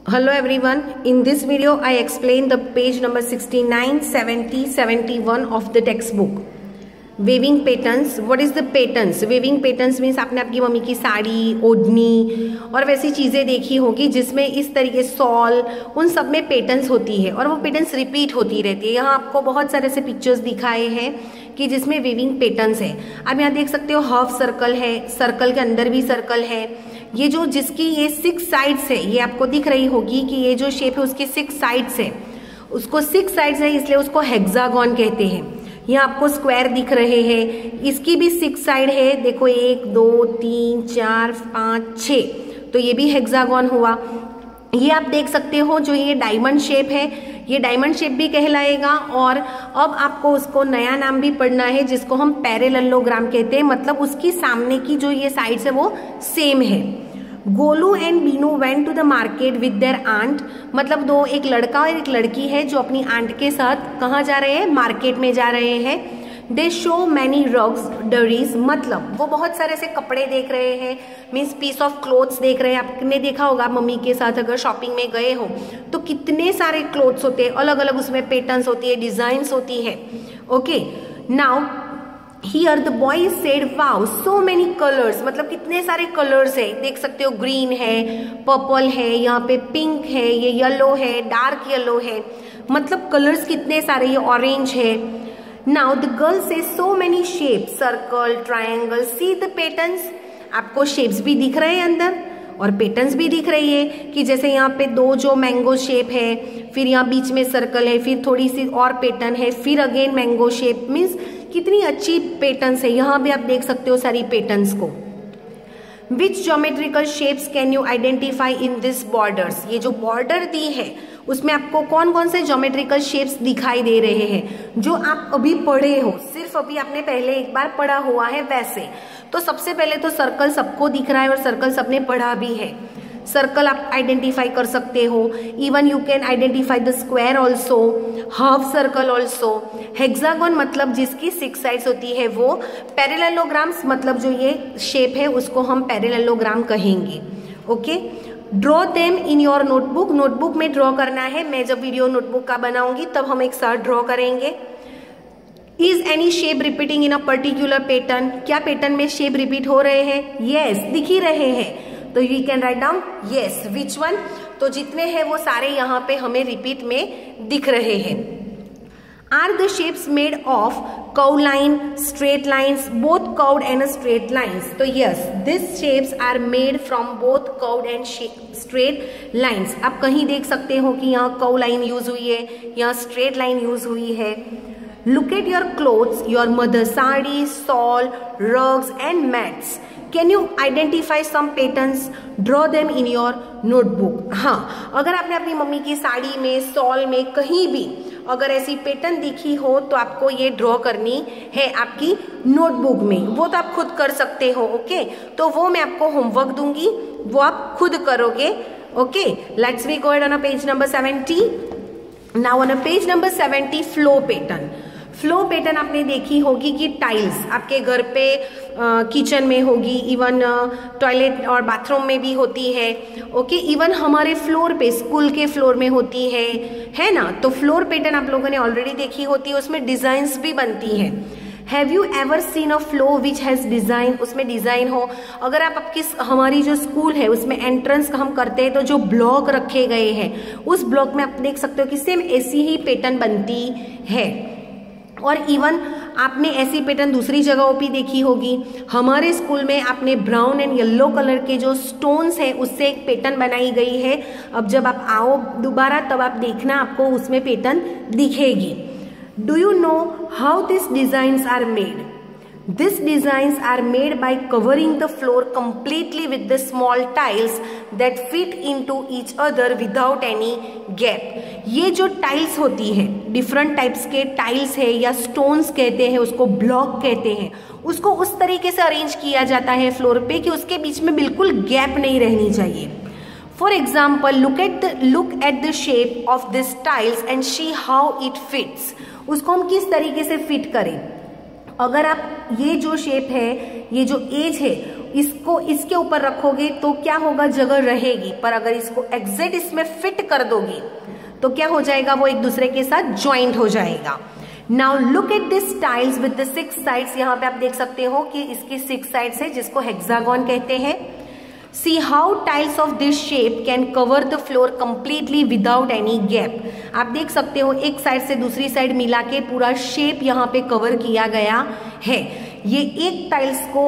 Hello everyone, in this video I explain the page number 69, 70, 71 of the textbook. Weaving patterns. What is the patterns? Weaving patterns means आपने आपकी mummy की साड़ी, ओढ़नी और वैसी चीज़ें देखी होगी जिसमें इस तरीके सॉल, उन सब में पैटर्न्स होती है और वो पैटर्न्स रिपीट होती रहती है. यहाँ आपको बहुत सारे ऐसे पिक्चर्स दिखाए हैं कि जिसमें वेविंग पैटर्न्स है. आप यहाँ देख सकते हो हाफ सर्कल है, सर्कल के अंदर भी सर्कल है. ये जो जिसकी ये 6 साइड्स है, ये आपको दिख रही होगी कि ये जो शेप है उसकी 6 साइड्स है. उसको 6 साइड्स है इसलिए उसको हेक्सागोन कहते हैं. यहाँ आपको स्क्वायर दिख रहे हैं, इसकी भी 6 साइड है. देखो 1 2 3 4 5 6, तो ये भी हेक्सागोन हुआ. ये आप देख सकते हो जो ये डायमंड शेप है, ये डायमंड शेप भी कहलाएगा. और अब आपको उसको नया नाम भी पढ़ना है जिसको हम पैरेललोग्राम कहते हैं. मतलब उसकी सामने की जो ये साइड्स है वो सेम है. Golu and Binu went to the market with their aunt. मतलब दो, एक लड़का और एक लड़की है जो अपनी आंट के साथ कहाँ जा रहे हैं? मार्केट में जा रहे हैं. They show many rugs durries. मतलब वो बहुत सारे ऐसे कपड़े देख रहे हैं, मीन्स पीस ऑफ क्लोथ्स देख रहे हैं. आपने देखा होगा मम्मी के साथ अगर शॉपिंग में गए हो तो कितने सारे क्लोथ्स होते हैं, अलग अलग उसमें पैटर्न्स होती है, डिजाइन्स होती है. Okay, now Here the boy said, wow, so many colors. मतलब कितने सारे कलर्स है. देख सकते हो ग्रीन है, पर्पल है, यहाँ पे पिंक है, ये येलो है, डार्क येलो है. मतलब कलर्स कितने सारे, ये ऑरेंज है. Now the girl says so many shapes, circle, triangle. See the patterns. आपको शेप्स भी दिख रहे हैं अंदर और पैटर्न्स भी दिख रही है कि जैसे यहाँ पे 2 जो मैंगो शेप है, फिर यहाँ बीच में सर्कल है, फिर थोड़ी सी और पैटर्न है, फिर अगेन मैंगो शेप. मीन्स कितनी अच्छी पैटर्न्स है. यहाँ भी आप देख सकते हो सारी पैटर्न्स को. Which geometrical shapes can you identify in this borders. ये जो बॉर्डर दी है उसमें आपको कौन कौन से ज्योमेट्रिकल शेप्स दिखाई दे रहे हैं जो आप अभी पढ़े हो, सिर्फ अभी आपने पहले एक बार पढ़ा हुआ है वैसे. तो सबसे पहले तो सर्कल सबको दिख रहा है और सर्कल सबने पढ़ा भी है. सर्कल आप आइडेंटिफाई कर सकते हो. Even you can identify the square also, half circle also. Hexagon मतलब जिसकी 6 साइड्स होती है वो. पैरेललोग्राम्स मतलब जो ये शेप है उसको हम पैरेललोग्राम कहेंगे. Okay, draw them in your notebook. Notebook में ड्रॉ करना है. मैं जब वीडियो नोटबुक का बनाऊंगी तब हम एक साथ ड्रॉ करेंगे. Is any shape repeating in a particular pattern. क्या पैटर्न में शेप रिपीट हो रहे हैं? यस, दिख ही रहे हैं. तो you can write down yes. Which one? तो जितने हैं वो सारे यहाँ पे हमें रिपीट में दिख रहे हैं. Are the shapes made of curve line, straight lines, both curved and straight lines. तो yes, this shapes are made from both curved and straight lines. आप कहीं देख सकते हो कि यहाँ कर्व लाइन यूज हुई है, यहाँ स्ट्रेट लाइन यूज हुई है. Look at your clothes, your mother's sari, shawl, rugs and mats. Can you identify some patterns? Draw them in your notebook. हाँ, अगर आपने अपनी मम्मी की साड़ी में, शॉल में, कहीं भी अगर ऐसी पैटर्न दिखी हो तो आपको ये ड्रॉ करनी है आपकी नोटबुक में. वो तो आप खुद कर सकते हो. ओके, तो वो मैं आपको होमवर्क दूंगी, वो आप खुद करोगे. Okay, let's we go on page number 70. Now on page number 70, flow pattern. Flow pattern आपने देखी होगी कि टाइल्स आपके घर पे किचन में होगी, इवन टॉयलेट और बाथरूम में भी होती है. ओके, इवन हमारे फ्लोर पे, स्कूल के फ्लोर में होती है ना. तो फ्लोर पैटर्न आप लोगों ने ऑलरेडी देखी होती है, उसमें डिजाइन्स भी बनती हैं. Have you ever seen a flow which has design. उसमें डिजाइन हो. अगर आप आपकी हमारी जो स्कूल है उसमें एंट्रेंस हम करते हैं तो जो ब्लॉक रखे गए हैं उस ब्लॉक में आप देख सकते हो कि सेम ऐसी ही पैटर्न बनती है. और इवन आपने ऐसी पैटर्न दूसरी जगहों पे देखी होगी. हमारे स्कूल में आपने ब्राउन एंड येलो कलर के जो स्टोन्स हैं उससे एक पैटर्न बनाई गई है. अब जब आप आओ दोबारा तब आप देखना, आपको उसमें पैटर्न दिखेगी. Do you know how this designs are made? These designs are made by covering the floor completely with the small tiles that fit into each other without any gap. ये जो टाइल्स होती है, different types के tiles है या stones कहते हैं, उसको ब्लॉक कहते हैं, उसको उस तरीके से अरेंज किया जाता है फ्लोर पे कि उसके बीच में बिल्कुल गैप नहीं रहनी चाहिए. For example, look at the shape of this tiles and see how it fits. उसको हम किस तरीके से फिट करें. अगर आप ये जो शेप है, ये जो एज है इसको इसके ऊपर रखोगे तो क्या होगा, जगह रहेगी, पर अगर इसको एग्जैक्ट इसमें फिट कर दोगे तो क्या हो जाएगा, वो एक दूसरे के साथ ज्वाइंट हो जाएगा। Now look at this tiles with the 6 sides. यहाँ पे आप देख सकते हो कि इसकी 6 साइड्स है जिसको हेक्सागोन कहते हैं। See how tiles of this shape can cover the floor completely without any gap. आप देख सकते हो एक साइड से दूसरी साइड मिला के पूरा शेप यहाँ पे कवर किया गया है। ये एक टाइल्स को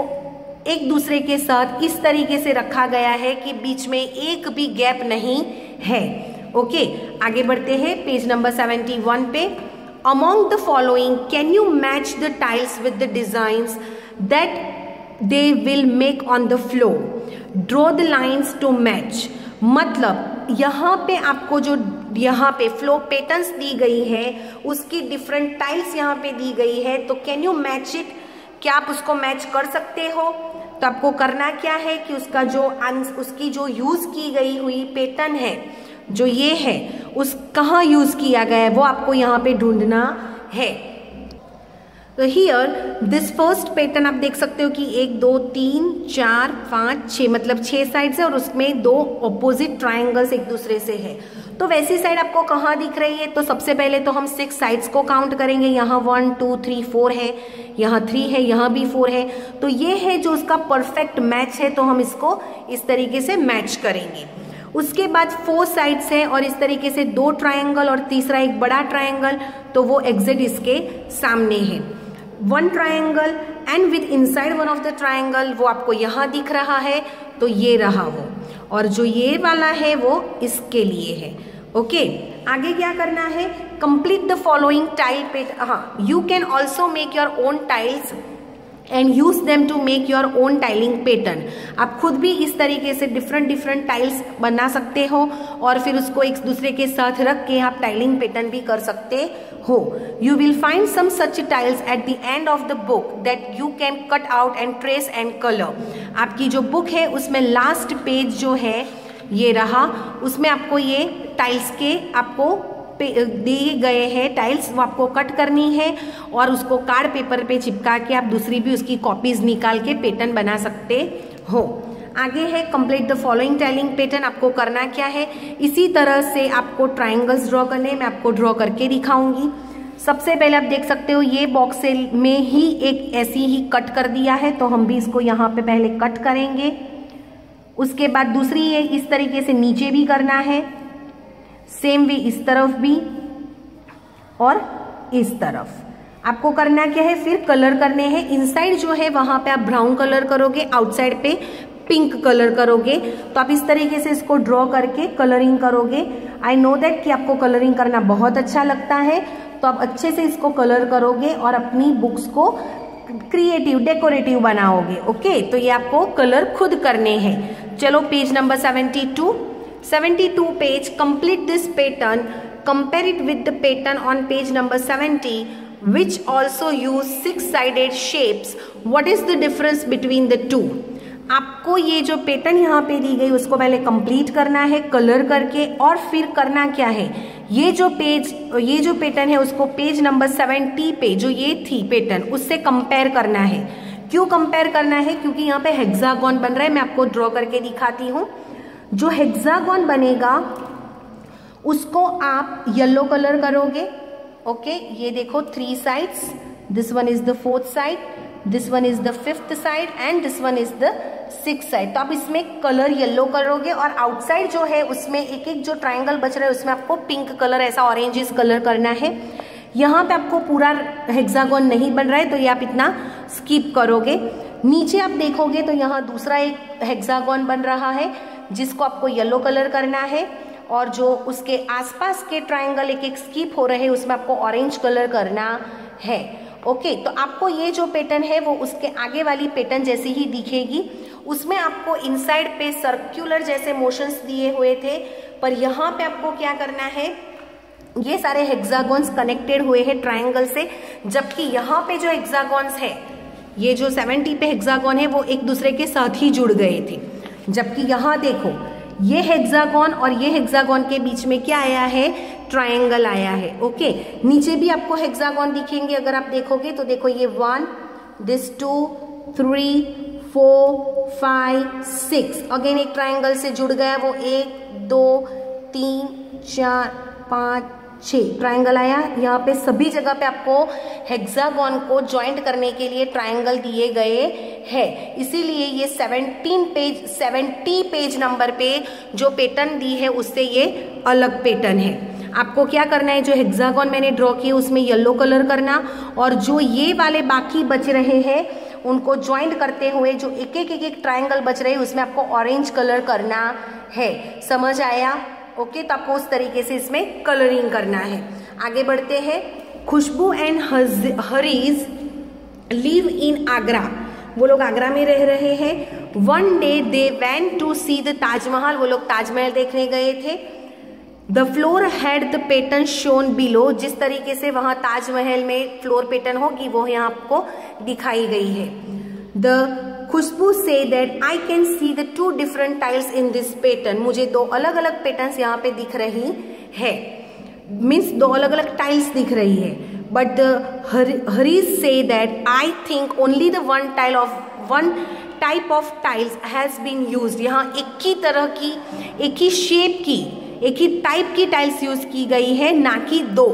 एक दूसरे के साथ इस तरीके से रखा गया है कि बीच में एक भी गैप नहीं है। ओके, आगे बढ़ते हैं पेज नंबर 71 पे। Among the following, can you match the tiles with the designs that they will make on the floor? Draw the lines to match. मतलब यहाँ पे आपको जो यहाँ पे फ्लो पैटर्न्स दी गई है उसकी डिफरेंट टाइल्स यहाँ पे दी गई है, तो कैन यू मैच इट, क्या आप उसको मैच कर सकते हो? तो आपको करना क्या है कि उसकी जो यूज की गई हुई पैटर्न है, जो ये है, उस कहाँ यूज किया गया है वो आपको यहाँ पे ढूंढना है। तो हियर दिस फर्स्ट पैटर्न आप देख सकते हो कि 1 2 3 4 5 6 मतलब 6 साइड्स है और उसमें 2 ऑपोजिट ट्रायंगल्स एक दूसरे से है। तो वैसी साइड आपको कहाँ दिख रही है? तो सबसे पहले तो हम 6 साइड्स को काउंट करेंगे। यहाँ 1 2 3 4 है, यहाँ 3 है, यहाँ भी 4 है। तो ये है जो उसका परफेक्ट मैच है, तो हम इसको इस तरीके से मैच करेंगे। उसके बाद 4 साइड्स है और इस तरीके से 2 ट्रायंगल और तीसरा एक बड़ा ट्रायंगल, तो वो एग्जैक्ट इसके सामने है। 1 triangle and with inside one of the triangle, वो आपको यहाँ दिख रहा है, तो ये रहा वो, और जो ये वाला है वो इसके लिए है। ओके, आगे क्या करना है? कंप्लीट द फॉलोइंग टाइल पे। हाँ, you can also make your own tiles and use them to make your own tiling pattern. आप खुद भी इस तरीके से डिफरेंट टाइल्स बना सकते हो और फिर उसको एक दूसरे के साथ रख के आप टाइलिंग पैटर्न भी कर सकते हो। You will find some such tiles at the end of the book that you can cut out and trace and colour. आपकी जो बुक है उसमें लास्ट पेज जो है ये रहा, उसमें आपको ये टाइल्स के आपको दिए गए हैं टाइल्स, वो आपको कट करनी है और उसको कार्ड पेपर पे चिपका के आप दूसरी भी उसकी कॉपीज निकाल के पैटर्न बना सकते हो। आगे है complete the following tiling pattern. आपको करना क्या है? इसी तरह से आपको ट्रायंगल्स ड्रॉ करने, मैं आपको ड्रॉ करके दिखाऊंगी। सबसे पहले आप देख सकते हो ये बॉक्स में ही एक ऐसी ही कट कर दिया है, तो हम भी इसको यहाँ पे पहले कट करेंगे। उसके बाद दूसरी ये इस तरीके से नीचे भी करना है, सेम वे इस तरफ भी और इस तरफ। आपको करना क्या है? फिर कलर करने हैं। इनसाइड जो है वहां पे आप ब्राउन कलर करोगे, आउटसाइड पे पिंक कलर करोगे। तो आप इस तरीके से इसको ड्रॉ करके कलरिंग करोगे। आई नो दैट कि आपको कलरिंग करना बहुत अच्छा लगता है, तो आप अच्छे से इसको कलर करोगे और अपनी बुक्स को क्रिएटिव डेकोरेटिव बनाओगे। ओके, तो ये आपको कलर खुद करने हैं। चलो page number 72 page, complete this pattern, compare it with the pattern on page number 70 which also use 6-sided shapes. What is the difference between the two? आपको ये जो पैटर्न यहाँ पे दी गई उसको पहले कंप्लीट करना है कलर करके, और फिर करना क्या है? ये जो पैटर्न है उसको पेज नंबर 70 पे जो ये थी पैटर्न उससे कंपेयर करना है। क्यों कंपेयर करना है? क्योंकि यहाँ पे हेक्सागोन बन रहा है। मैं आपको ड्रॉ करके दिखाती हूँ। जो हेक्सागोन बनेगा उसको आप येलो कलर करोगे। ओके, ये देखो 3 sides, this one is the 4th side, this one is the 5th side and this one is the 6th side. तो आप इसमें कलर येलो करोगे और आउटसाइड जो है उसमें एक एक जो ट्रायंगल बच रहा है उसमें आपको पिंक कलर, ऐसा ऑरेंजिस कलर करना है। यहाँ पे आपको पूरा हेक्सागोन नहीं बन रहा है तो ये आप इतना स्किप करोगे। नीचे आप देखोगे तो यहाँ दूसरा एक हेक्सागोन बन रहा है जिसको आपको येलो कलर करना है, और जो उसके आसपास के ट्रायंगल एक एक स्किप हो रहे हैं उसमें आपको ऑरेंज कलर करना है। ओके, तो आपको ये जो पैटर्न है वो उसके आगे वाली पैटर्न जैसी ही दिखेगी। उसमें आपको इनसाइड पे सर्कुलर जैसे मोशंस दिए हुए थे, पर यहाँ पे आपको क्या करना है? ये सारे हेक्सागोन्स कनेक्टेड हुए हैं ट्रायंगल से, जबकि यहाँ पे जो हेक्सागोन्स है, ये जो 70 पे हेक्सागोन है वो एक दूसरे के साथ ही जुड़ गए थे। जबकि यहाँ देखो ये हेक्सागोन और ये हेक्सागोन के बीच में क्या आया है? ट्रायंगल आया है। ओके, नीचे भी आपको हेक्सागोन दिखेंगे अगर आप देखोगे तो देखो ये 1, दिस 2, 3, 4 5 6। अगेन एक ट्राइंगल से जुड़ गया, वो 1 2 3 4 5 6 ट्राइंगल आया। यहाँ पे सभी जगह पे आपको हेक्सागोन को ज्वाइंट करने के लिए ट्राइंगल दिए गए हैं, इसीलिए ये 70 पेज नंबर पे जो पैटर्न दी है उससे ये अलग पैटर्न है। आपको क्या करना है, जो हेक्सागोन मैंने ड्रॉ किए उसमें येलो कलर करना, और जो ये वाले बाकी बच रहे हैं उनको ज्वाइंट करते हुए जो एक एक ट्राइंगल बच रहे हैं उसमें आपको ऑरेंज कलर करना है। समझ आया? ओके, तो आपको उस तरीके से इसमें कलरिंग करना है। आगे बढ़ते हैं। Khushboo and Harish live in Agra. वो लोग आगरा में रह रहे हैं। One day they went to see the Taj Mahal. वो लोग ताजमहल देखने गए थे। The floor had the pattern shown below. जिस तरीके से वहां ताजमहल में फ्लोर पैटर्न होगी वो यहाँ आपको दिखाई गई है। The Khushbu says that I can see the 2 different tiles in this pattern. मुझे 2 अलग अलग पैटर्न्स यहाँ पे दिख रही है, मीन्स 2 अलग अलग टाइल्स दिख रही है। But the Haris says that I think only the one type of tiles has been used. यहाँ एक ही तरह की, एक ही शेप की, एक ही टाइप की टाइल्स यूज की गई है, ना कि 2।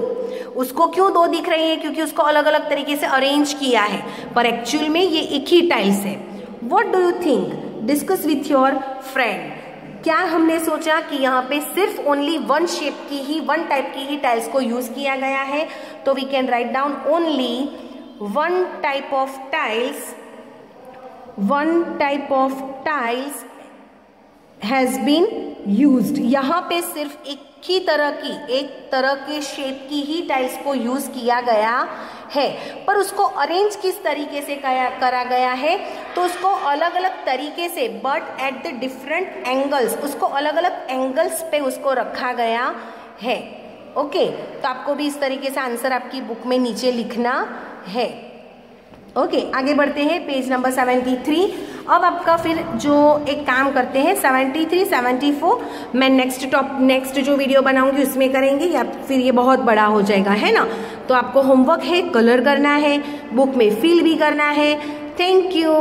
उसको क्यों 2 दिख रही है? क्योंकि उसको अलग अलग तरीके से अरेंज किया है, पर एक्चुअल में ये एक ही टाइल्स है। What do you think? Discuss with your friend. क्या हमने सोचा कि यहाँ पे सिर्फ ओनली 1 शेप की ही, 1 टाइप की ही टाइल्स को यूज किया गया है, तो we can write down only 1 type of tiles, 1 type of tiles has been used. यहाँ पे सिर्फ एक ही तरह की, एक तरह के शेप की ही टाइल्स को यूज किया गया है, पर उसको अरेंज किस तरीके से करा गया है, तो उसको अलग अलग तरीके से, but at the different angles, उसको अलग अलग एंगल्स पे उसको रखा गया है। ओके, तो आपको भी इस तरीके से आंसर आपकी बुक में नीचे लिखना है। ओके, आगे बढ़ते हैं पेज नंबर 73। अब आपका फिर जो एक काम करते हैं 73 74 मैं नेक्स्ट जो वीडियो बनाऊंगी उसमें करेंगे, या फिर ये बहुत बड़ा हो जाएगा, है ना। तो आपको होमवर्क है, कलर करना है, बुक में फिल भी करना है। Thank you.